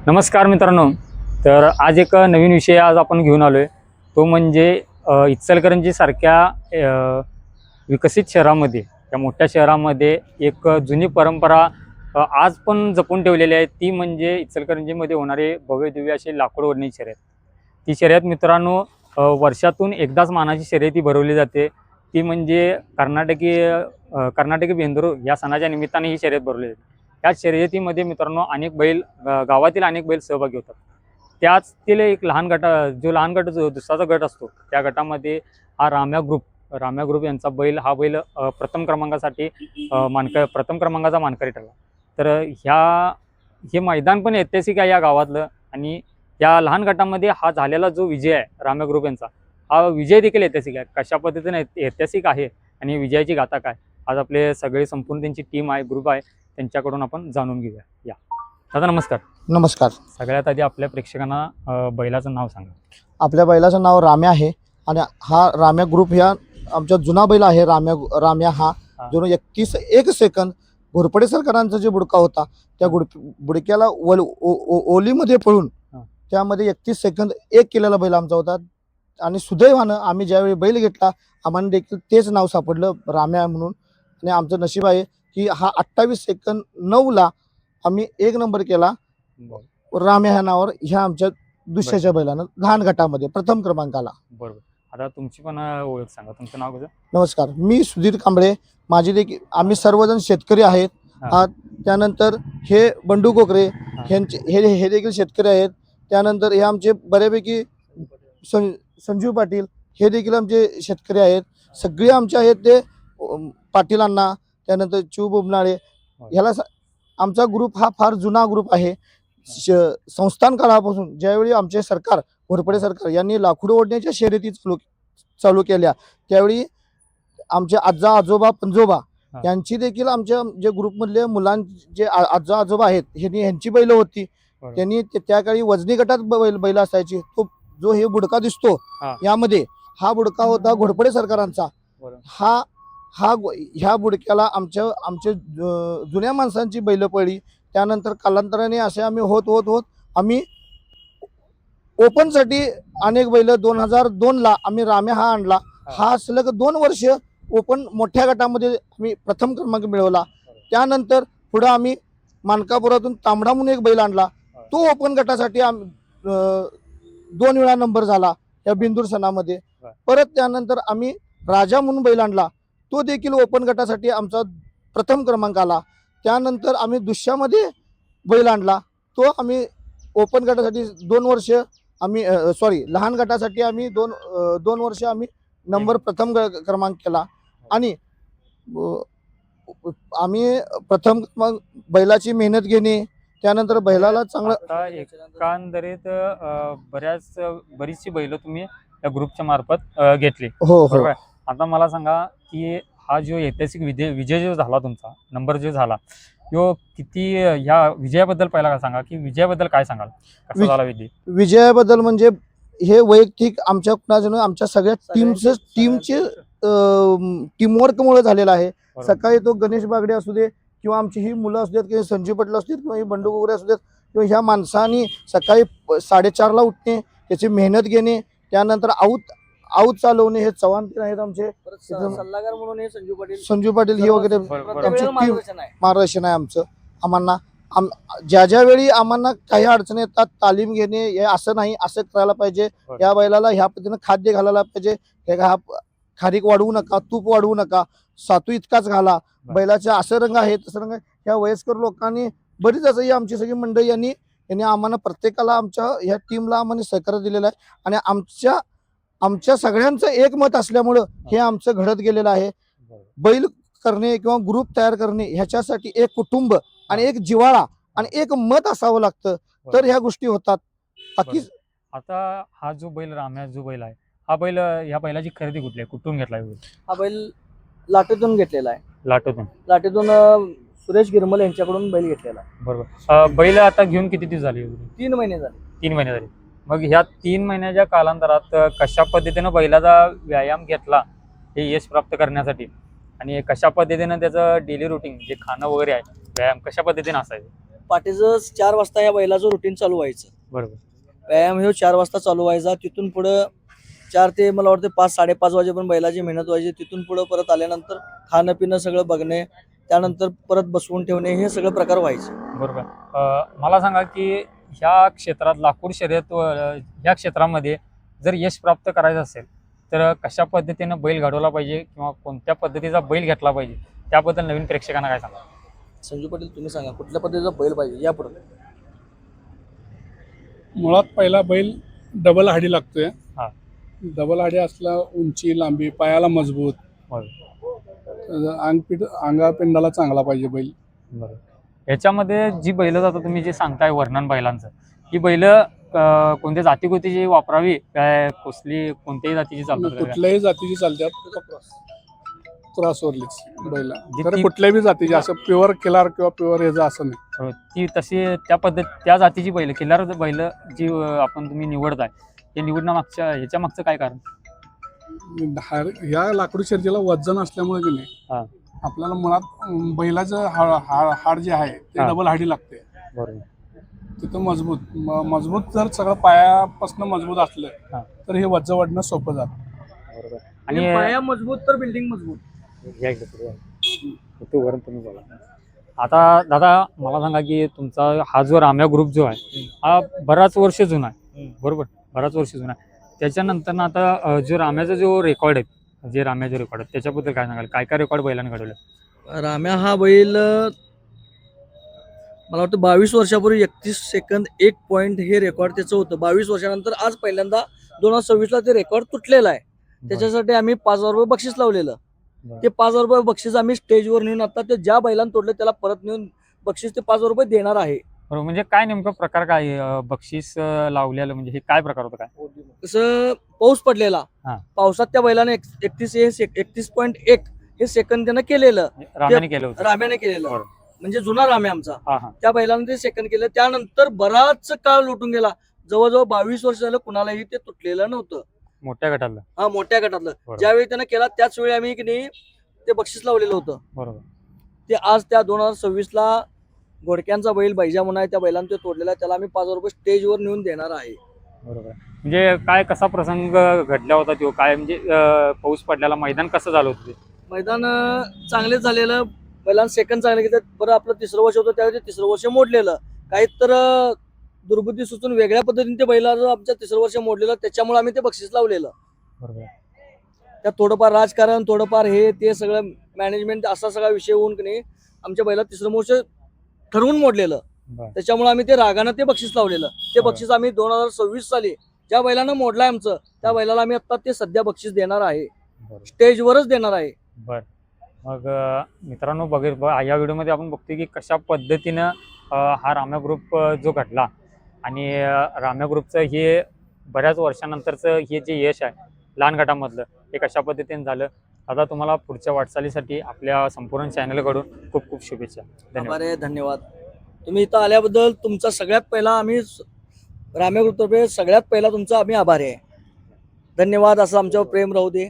नमस्कार मित्रांनो. तर आज एक नवीन विषय आज आपण घेऊन आलो आहे. तो म्हणजे इचलकरंजी सारख्या विकसित शहरामध्ये, त्या मोठ्या शहरामध्ये एक जुनी परंपरा आज पण जपून ठेवलेली आहे. ती म्हणजे इचलकरंजीमध्ये होणारे भव्यदिव्य असे लाकूड ओढणी शर्यत. ती शर्यत मित्रांनो वर्षातून एकदाच मानाची शर्यती भरवली जाते. ती म्हणजे कर्नाटकी बेंद्रू या सणाच्या निमित्ताने ही शर्यत भरवली जाते. या शर्यतीमध्ये मित्रांनो अनेक बैल गावातील अनेक बैल सहभागी होतात. त्यातील एक लहान गट जो दुसराचा गट असतो, त्या गटामध्ये हा राम्या ग्रुप यांचा बैल, हा बैल प्रथम क्रमांकाचा मानकरी ठरला. तर हे मैदान पण ऐतिहासिक आहे या गावातलं. आणि या लहान गटामध्ये हा झालेला जो विजय आहे राम्या ग्रुप यांचा, हा विजय देखील ऐतिहासिक आहे. कशा पद्धतीने ऐतिहासिक आहे आणि विजयाची गाथा काय, आज आपले सगळे संपूर्ण त्यांची टीम आहे, ग्रुप आहे, त्यांच्याकडून आपण जाणून घेऊया. या दादा नमस्कार. नमस्कार. सगळ्यात आधी आपल्या प्रेक्षकांना बैलाचं नाव सांगा. आपल्या बैलाचं नाव राम्या आहे आणि हा राम्या ग्रुप ह्या आमचा जुना बैल आहे. राम्या हा जो 31 सेकंद घोरपडे सरकारांचा जे बुडका होता, त्या बुडक्याला ओलीमध्ये पळून त्यामध्ये 31 सेकंद एक केलेला बैल आमचा होता. आणि सुदैवानं आम्ही ज्यावेळी बैल घेतला, आम्हाला देखील तेच नाव सापडलं, राम्या म्हणून. आणि आमचं नशीब आहे की हा 28 सेकंद 9ला आम्ही 1 नंबर केला राम्या ह्या नावावर, ह्या आमच्या दुसऱ्याच्या बैलानं लहान गटामध्ये प्रथम क्रमांकाला. बरोबर. आता तुमची पण ओळख सांगा. तुमचं नाव कसं? नमस्कार, मी सुधीर कांबळे. माझे देखील आम्ही सर्वजण शेतकरी आहेत. त्यानंतर हे बंडू कोकरे हे देखील शेतकरी आहेत. त्यानंतर हे आमचे बऱ्यापैकी संजीव पाटील हे देखील आमचे शेतकरी आहेत. सगळे आमचे आहेत ते पाटीलांना, त्यानंतर चिव बोबनाळे, ह्याला आमचा ग्रुप हा फार जुना ग्रुप आहे. संस्थान काळापासून ज्यावेळी आमचे सरकार, घोरपडे सरकार यांनी लाकूड ओढण्याच्या शर्यती चालू केल्या, त्यावेळी आमचे आजा आजोबा पंजोबा यांची देखील आमच्या जे ग्रुपमधले मुलांचे आजा आजोबा आहेत, ह्यांची बैल होती. त्यांनी त्या काळी वजनी गटात बैल असायची. तो जो हे बुडका दिसतो यामध्ये, हा बुडका होता घोरपडे सरकारांचा. ह्या बुडक्याला आमचे जुन्या माणसांची बैल पळली. त्यानंतर कालांतराने असे आम्ही होत आम्ही ओपनसाठी अनेक बैल 2002ला आम्ही राम्या हा आणला. हा सलग 2 वर्ष ओपन मोठ्या गटामध्ये आम्ही प्रथम क्रमांक मिळवला. त्यानंतर पुढे आम्ही मानकापुरातून तांबडा म्हणून एक बैल आणला. तो ओपन गटासाठी 2 वेळा नंबर झाला या बिंदूर सणामध्ये. परत त्यानंतर आम्ही राजा म्हणून बैल आणला. तो देखील ओपन गटासाठी आमचा प्रथम क्रमांक आला. त्यानंतर आम्ही दुसऱ्यामध्ये बैल आणला. तो आम्ही ओपन गटासाठी 2 वर्ष आम्ही लहान गटासाठी आम्ही 2 वर्ष आम्ही नंबर प्रथम क्रमांक केला. आणि आम्ही प्रथम बैलाची मेहनत घेणे, त्यानंतर बैलाला चांगलं एकंदरीत बरीचशी बैल तुम्ही या ग्रुपच्या मार्फत घेतली. हो. आता मला सांगा की हा जो ऐतिहासिक विजय जो झाला, तुमचा नंबर जो झाला, तो किती, ह्या विजयाबद्दल पहिला काय सांगा, की विजयाबद्दल काय सांगाल, कसा झाला विजयाबद्दल? म्हणजे हे वैयक्तिक आमच्या सगळ्या टीमचे टीमवर्कमुळे झालेलं आहे. सकाळी तो गणेश बागडे असू दे, किंवा आमची ही मुलं असू देत, किंवा संजीव पाटील असू देत, किंवा ही बंडू कोकरे असू देत, किंवा ह्या माणसांनी सकाळी 4:30ला उठणे, त्याची मेहनत घेणे, त्यानंतर आऊत चालवणे, हे चव्हाण आहेत आमचे सल्लागार म्हणून हे संजीव पाटील हे वगैरे मार्गदर्शन आहे आमचं. आम्हाला ज्या वेळी आम्हाला काही अडचणी येतात, तालीम घेणे, हे असं नाही, असं करायला पाहिजे, या बैलाला ह्या पद्धतीनं खाद्य घालायला पाहिजे, हा खारीक वाढवू नका, तूप वाढवू नका, सातू इतकाच घाला, बैलाचे असं रंग आहे तसं रंग आहे. ह्या वयस्कर लोकांनी बरीच असं ही आमची सगळी मंडळी यांनी आम्हाला प्रत्येकाला आमच्या ह्या टीमला आम्हाला सहकार्य दिलेलं आहे. आणि आमच्या सगळ्यांचं एक मत असल्यामुळं हे आमचं घडत गेलेलं आहे. बैल करणे किंवा ग्रुप तयार करणे ह्याच्यासाठी एक कुटुंब आणि एक जिव्हाळा आणि एक मत असावं लागतं, तर ह्या गोष्टी होतात. बाकी आता हा जो बैल राम्या जो बैल आहे, हा बैल, ह्या बैलाची खरेदी कुठली आहे, कुठून घेतला? हा बैल लाटेतून घेतलेला आहे. लाटेतून सुरेश गिरमल यांच्याकडून बैल घेतलेला आहे. बरोबर. बैल आता घेऊन किती दिवस झाले? 3 महिने झाले. 3 महिने झाले. मग ह्या 3 महिन्याच्या कालांतरात कशा पद्धतीनं बैलाचा व्यायाम घेतला हे यश प्राप्त करण्यासाठी, आणि कशा पद्धतीनं त्याचं डेली रुटीन जे खाणं वगैरे आहे, व्यायाम कशा पद्धतीने असायचं? पाटेचं 4 वाजता या बैलाचं रुटीन चालू व्हायचं. बरोबर. व्यायाम हे 4 वाजता चालू व्हायचा. तिथून पुढं 4 ते मला वाटतं 5-5:30 वाजेपर्यंत बैलाची मेहनत व्हायची. तिथून पुढं परत आल्यानंतर खाणं पिणं सगळं बघणे, त्यानंतर परत बसवून ठेवणे, हे सगळं प्रकार व्हायचे. बरोबर. मला सांगा की ह्या क्षेत्रात लाकूड शर्यत ह्या क्षेत्रामध्ये जर यश प्राप्त करायचं असेल तर कशा पद्धतीनं बैल घडवला पाहिजे किंवा कोणत्या पद्धतीचा बैल घेतला पाहिजे त्याबद्दल नवीन प्रेक्षकांना काय सांगा? संजू पाटील, तुम्ही सांगा कुठल्या पद्धतीचा बैल पाहिजे या पुढे? मुळात पहिला बैल डबल हाडी लागतोय. हा. डबल हाडी असला उंची लांबी पायाला मजबूत, अंगापिंडाला चांगला पाहिजे बैल. बरोबर. याच्यामध्ये जी बैल जातात तुम्ही जे सांगताय वर्णन बैलांचं, ही बैल कोणत्या जातीगोतीची वापरावी काय कोणत्याही जातीची चालतात? कुठल्याही जातीची चालतात, क्रॉसवरलीच बैला. ती- कुठल्याही जातीची, असं प्युअर किलार किंवा प्युअर ह्याचं असं नाही. ती तशी त्या जातीची बैल किल्लार बैल जी आपण तुम्ही निवडताय ते निवडण्यामागच्या ह्याच्या मागचं काय कारण? ह्या लाकडी शर्यतीला वजन असल्यामुळे की हा. नाही आपल्याला मुळात बैलाचं हाड जे आहे ते हा. डबल हाडी लागते. बरोबर. तिथं मजबूत जर सगळं पायापासून मजबूत असलं हा. तर हे वज्ज वाढणं सोपं जातं. बरोबर. आणि पाया मजबूत तर बिल्डिंग मजबूत. तुम्ही बोला. आता दादा मला सांगा की तुमचा हा जो राम्या ग्रुप जो आहे हा बराच वर्ष जुना आहे. बरोबर, बराच वर्ष जुना आहे. त्याच्यानंतर आता जो राम्याचा जो रेकॉर्ड आहे, जे राम्याचे रेकॉर्ड आहे त्याच्याबद्दल काय सांगाल? काय काय रेकॉर्ड बैलांनी घडवलं? राम्या हा बैल मला वाटतं 22 वर्षापूर्वी 31 सेकंद 1 पॉईंट हे रेकॉर्ड त्याचं होतं. 22 वर्षानंतर आज पहिल्यांदा 2026ला ते रेकॉर्ड तुटलेलं आहे. त्याच्यासाठी आम्ही 5,000 रुपये बक्षीस लावलेलं. ते 5,000 रुपये बक्षीस आम्ही स्टेजवर नेऊन आता ते ज्या बैलांना तोडलं त्याला परत नेऊन बक्षीस ते 5,000 रुपये देणार आहे. बरोबर. म्हणजे काय नेमका प्रकार काय बक्षीस लावलेलं म्हणजे हे काय प्रकार होता काय? कसं पाऊस पडलेला, हा. पावसात त्या बैलाने 31.1 हे सेकंद त्यानं केलेलं, राम्याने केलं होतं. राम्याने केलेलं. बरोबर. म्हणजे जुना राम्या आमचा. हा हा. त्या बैलाने ते सेकंड केलं. त्यानंतर बराच काळ लुटून गेला. जवळजवळ 22 वर्ष झालं कुणालाही ते तुटलेलं नव्हतं. मोठ्या गटातलं. हा, मोठ्या गटातलं. बरोबर. ज्यावेळी त्यानं केला त्याच वेळी आम्ही की नाही ते बक्षीस लावलेलं होतं. बरोबर. ते आज त्या 2026ला घोडक्यांचा बैल बैजा म्हणून आहे, त्या बैलांना ते तोडलेला आहे. त्याला आम्ही 5,000 रुपये स्टेजवर नेऊन देणार आहे. बरोबर. म्हणजे काय कसा प्रसंग घडला होता तो? काय म्हणजे पाऊस पडलेला, मैदान कसं झालं होतं ते? मैदान चांगलेच झालेलं. बैलांना सेकंड चांगले घेतात. बरं, आपलं 3रं वर्ष होतं त्यावेळी ते 3रं वर्ष मोडलेलं. काही तर दुर्बुद्धी सुचून वेगळ्या पद्धतीने ते बैलाचं आमच्या 3रं वर्ष मोडलेलं, त्याच्यामुळे आम्ही ते बक्षीस लावलेलं. बरोबर. त्यात थोडंफार राजकारण, थोडंफार हे ते सगळं मॅनेजमेंट असा सगळा विषय होऊन की नाही आमच्या बैला 3रं वर्ष ठरवून मोडलेलं. बरं. त्याच्यामुळे आम्ही ते रागानं ते बक्षीस लावलेलं. ते बरं. बक्षीस आम्ही 2026 साली ज्या बैलानं मोडलाय आमचं त्या बैलाला आम्ही आता ते सध्या बक्षीस देणार आहे. बरोबर. स्टेजवरच देणार आहे. बर. मग मित्रांनो या व्हिडिओमध्ये आपण बघतोय की कशा पद्धतीनं हा राम्या ग्रुप जो घडला आणि राम्या ग्रुपचं हे बऱ्याच वर्षानंतरचं हे जे यश आहे लहान गटामधलं हे कशा पद्धतीने झालं. आता तुम्हाला पुढच्या वाटचालीसाठी आपल्या संपूर्ण चॅनलकडून खूप खूप शुभेच्छा. धन्यवाद. धन्यवाद. तुम्ही इथं आल्याबद्दल तुमचा सगळ्यात पहिला आम्ही राम्या ग्रुपतर्फे सगळ्यात पहिला तुमचा आम्ही आभारी आहे. धन्यवाद. असं आमच्यावर प्रेम राहू दे.